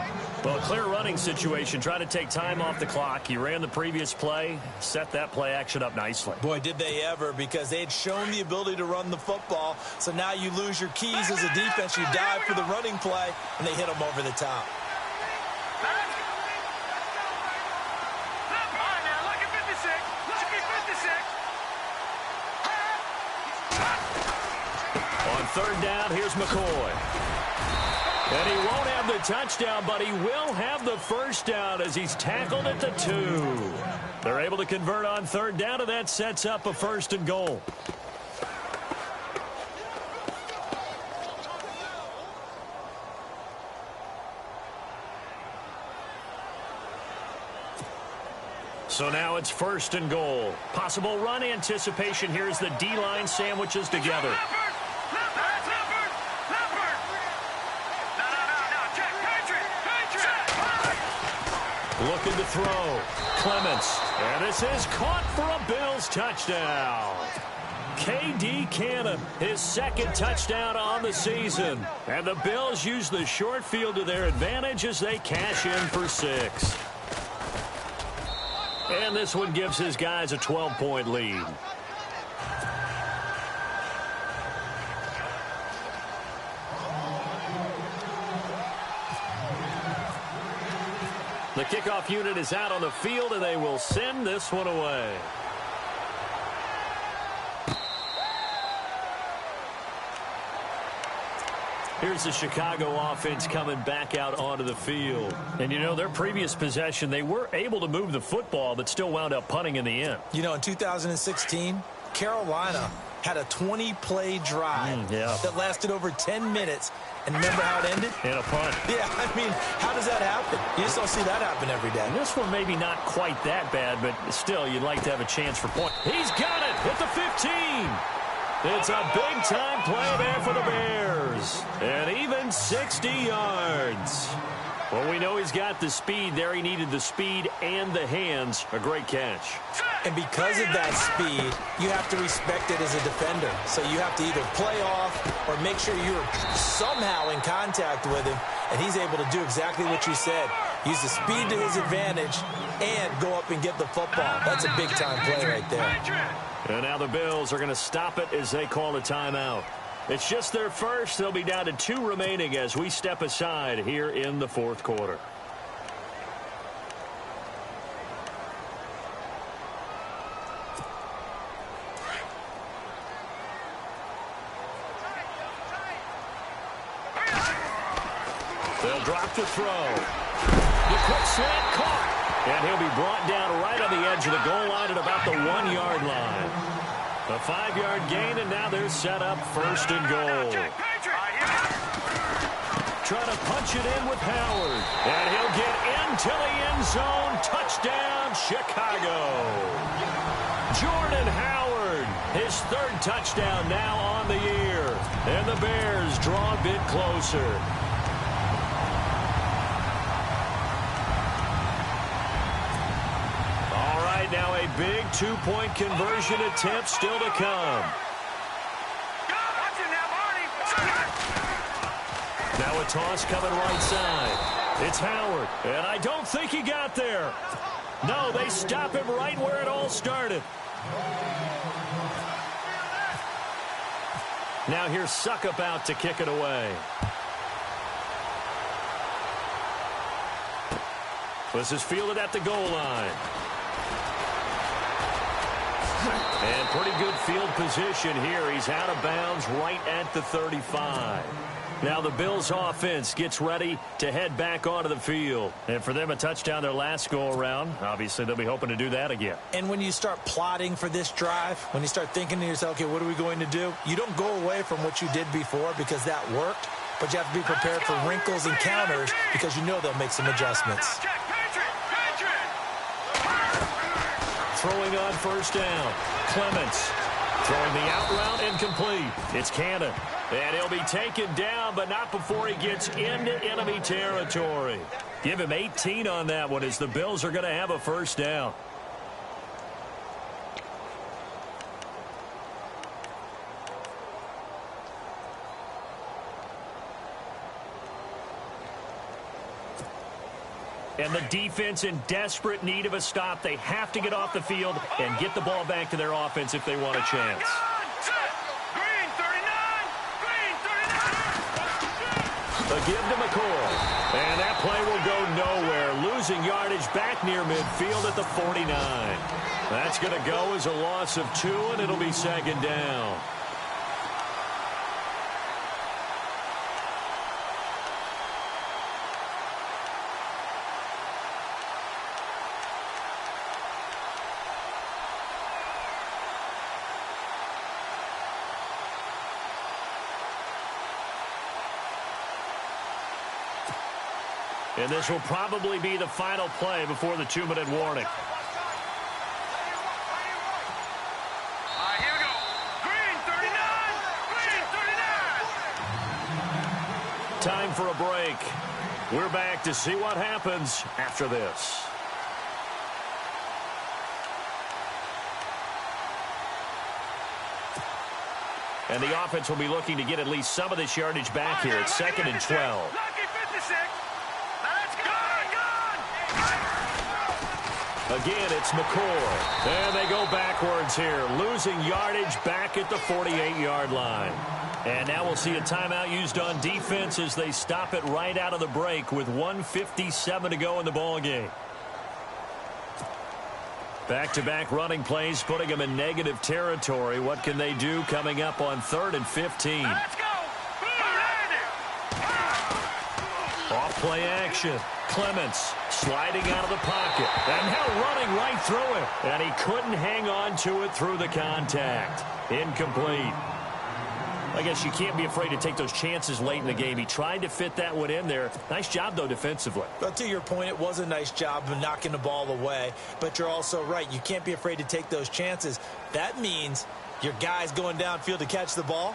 Well, a clear running situation. Try to take time off the clock. You ran the previous play, set that play action up nicely. Boy, did they ever, because they had shown the ability to run the football. So now you lose your keys as a defense. You dive for the running play, and they hit them over the top. On third down, here's McCoy. And he won't have the touchdown, but he will have the first down as he's tackled at the 2. They're able to convert on third down, and that sets up a first and goal. So now it's first and goal. Possible run anticipation here as the D-line sandwiches together. Looking to throw. Clements. And this is caught for a Bills touchdown. K.D. Cannon, his second touchdown on the season. And the Bills use the short field to their advantage as they cash in for 6. And this one gives his guys a 12-point lead. The kickoff unit is out on the field, and they will send this one away. Here's the Chicago offense coming back out onto the field. And, you know, their previous possession, they were able to move the football, but still wound up punting in the end. You know, in 2016, Carolina had a 20-play drive that lasted over 10 minutes. And remember how it ended? In a punt. Yeah, I mean, how does that happen? You just don't see that happen every day. And this one maybe not quite that bad, but still, you'd like to have a chance for point. He's got it at the 15. It's a big-time play there for the Bears. And even 60 yards. Well, we know he's got the speed there. He needed the speed and the hands. A great catch. And because of that speed, you have to respect it as a defender. So you have to either play off or make sure you're somehow in contact with him. And he's able to do exactly what you said. Use the speed to his advantage and go up and get the football. That's a big-time play right there. And now the Bills are going to stop it as they call a timeout. It's just their first. They'll be down to 2 remaining as we step aside here in the fourth quarter. They'll drop to throw. The quick slant caught. And he'll be brought down right on the edge of the goal line at about the 1-yard line. A 5-yard gain, and now they're set up first and goal. Trying to punch it in with Howard. And he'll get into the end zone. Touchdown, Chicago. Jordan Howard, his 3rd touchdown now on the year. And the Bears draw a bit closer. Now a big 2-point conversion attempt still to come. Now a toss coming right side. It's Howard, and I don't think he got there. No, they stop him right where it all started. Now here's Suckup out to kick it away. This is fielded at the goal line. And pretty good field position here. He's out of bounds right at the 35. Now the Bills offense gets ready to head back onto the field. And for them, a touchdown their last go-around. Obviously, they'll be hoping to do that again. And when you start plotting for this drive, when you start thinking to yourself, okay, what are we going to do? You don't go away from what you did before because that worked. But you have to be prepared for wrinkles and counters because you know they'll make some adjustments. Throwing on first down. Clements throwing the out route incomplete. It's Cannon. And he'll be taken down, but not before he gets into enemy territory. Give him 18 on that one as the Bills are going to have a first down. And the defense in desperate need of a stop. They have to get off the field and get the ball back to their offense if they want a chance. A give to McCoy. And that play will go nowhere. Losing yardage back near midfield at the 49. That's going to go as a loss of 2, and it'll be second down. And this will probably be the final play before the 2-minute warning. Here we go. Green 39. Green 39. Time for a break. We're back to see what happens after this. And the offense will be looking to get at least some of this yardage back here. It's 2nd and 12. Again, it's McCoy. And they go backwards here, losing yardage back at the 48-yard line. And now we'll see a timeout used on defense as they stop it right out of the break with 1:57 to go in the ballgame. Back-to-back running plays, putting them in negative territory. What can they do coming up on 3rd and 15? Let's go. Play action. Clements sliding out of the pocket. And now running right through it. And he couldn't hang on to it through the contact. Incomplete. I guess you can't be afraid to take those chances late in the game. He tried to fit that one in there. Nice job, though, defensively. But to your point, it was a nice job of knocking the ball away. But you're also right. You can't be afraid to take those chances. That means your guys going downfield to catch the ball,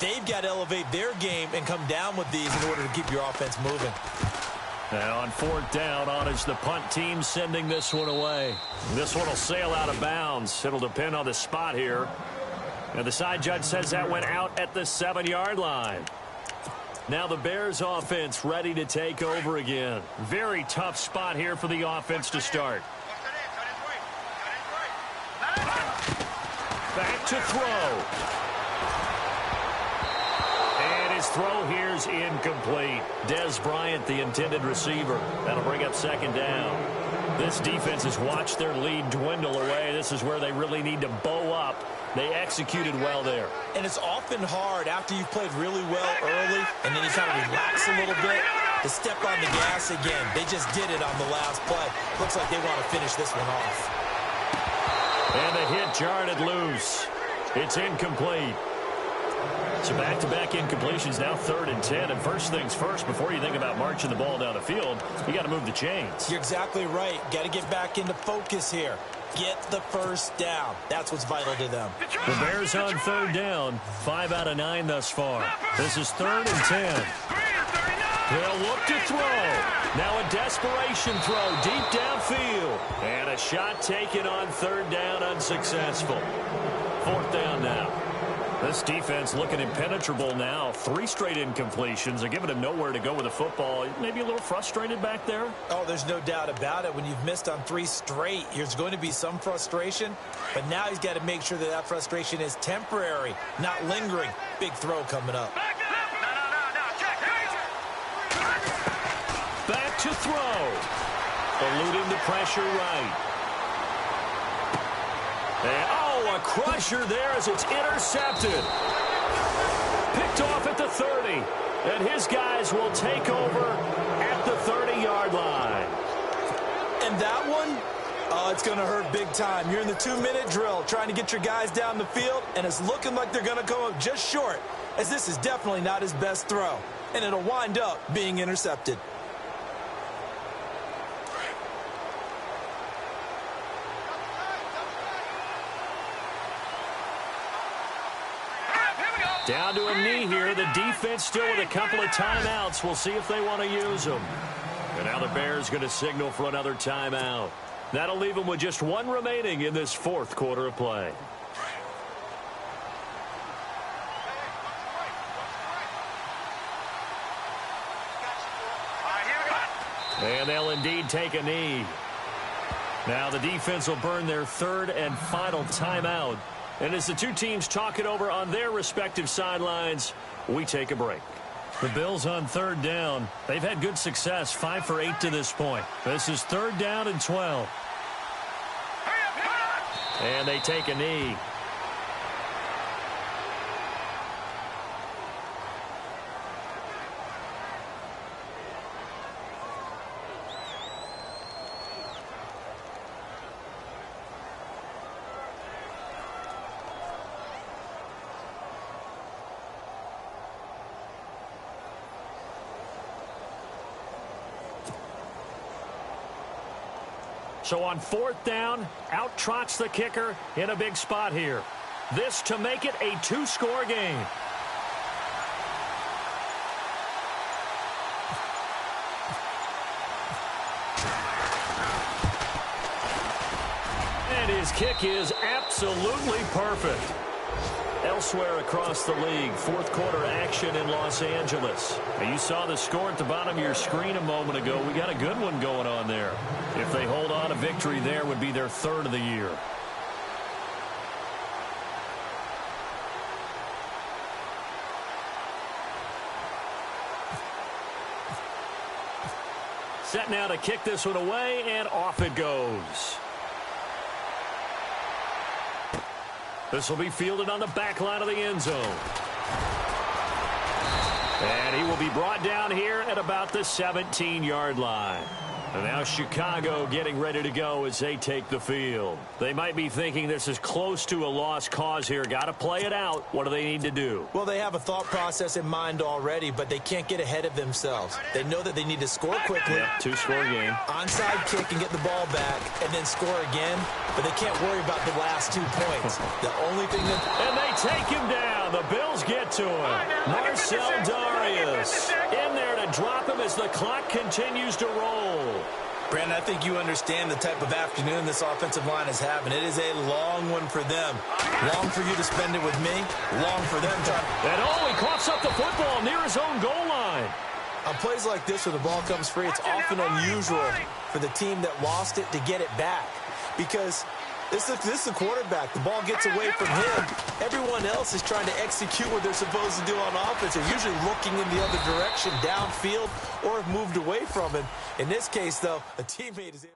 they've got to elevate their game and come down with these in order to keep your offense moving. Now on fourth down, on is the punt team sending this one away. This one will sail out of bounds. It'll depend on the spot here. And the side judge says that went out at the 7-yard line. Now the Bears offense ready to take over again. Very tough spot here for the offense to start. Back to throw. And his throw here's incomplete. Des Bryant, the intended receiver. That'll bring up second down. This defense has watched their lead dwindle away. This is where they really need to bow up. They executed well there. And it's often hard after you've played really well early and then you kind of relax a little bit to step on the gas again. They just did it on the last play. Looks like they want to finish this one off. And the hit jarred it loose. It's incomplete. So back-to-back incompletions, now 3rd and 10. And first things first, before you think about marching the ball down the field, you got to move the chains. You're exactly right. Got to get back into focus here. Get the first down. That's what's vital to them. The Bears on 3rd down, 5 out of 9 thus far. This is 3rd and 10. They'll look to throw. Now a desperation throw deep downfield. And a shot taken on 3rd down, unsuccessful. 4th down now. This defense looking impenetrable now. 3 straight incompletions. They're giving him nowhere to go with the football. Maybe a little frustrated back there? Oh, there's no doubt about it. When you've missed on 3 straight, there's going to be some frustration. But now he's got to make sure that that frustration is temporary, not lingering. Big throw coming up. Back to throw. Eluding the pressure right. And, a crusher there as it's intercepted. Picked off at the 30. And his guys will take over at the 30-yard line. And that one, it's going to hurt big time. You're in the 2-minute drill trying to get your guys down the field, and it's looking like they're going to come up just short, as this is definitely not his best throw. And it'll wind up being intercepted. Down to a knee here. The defense still with a couple of timeouts. We'll see if they want to use them. And now the Bears going to signal for another timeout. That'll leave them with just 1 remaining in this 4th quarter of play. And they'll indeed take a knee. Now the defense will burn their 3rd and final timeout. And as the two teams talk it over on their respective sidelines, we take a break. The Bills on 3rd down. They've had good success, 5 for 8 to this point. This is 3rd down and 12. And they take a knee. So on 4th down, out trots the kicker in a big spot here. This to make it a 2-score game. And his kick is absolutely perfect. Elsewhere across the league, 4th quarter action in Los Angeles. Now you saw the score at the bottom of your screen a moment ago. We got a good one going on there. If they hold on, a victory there would be their 3rd of the year. Set now to kick this one away, and off it goes. This will be fielded on the back line of the end zone. And he will be brought down here at about the 17-yard line. And now Chicago getting ready to go as they take the field. They might be thinking this is close to a lost cause here. Got to play it out. What do they need to do? Well, they have a thought process in mind already, but they can't get ahead of themselves. They know that they need to score quickly. Yep, two-score game. Onside kick and get the ball back and then score again, but they can't worry about the last 2 points. The only thing that... And they take him down. The Bills get to him. Marcel Darius in there to drop him as the clock continues to roll. Brandon, I think you understand the type of afternoon this offensive line is having. It is a long one for them. Long for you to spend it with me. Long for them trying. And he coughs up the football near his own goal line. On plays like this where the ball comes free, it's often unusual for the team that lost it to get it back. Because this is the quarterback. The ball gets away from him. Everyone else is trying to execute what they're supposed to do on offense. They're usually looking in the other direction, downfield, or have moved away from him. In this case, though, a teammate is...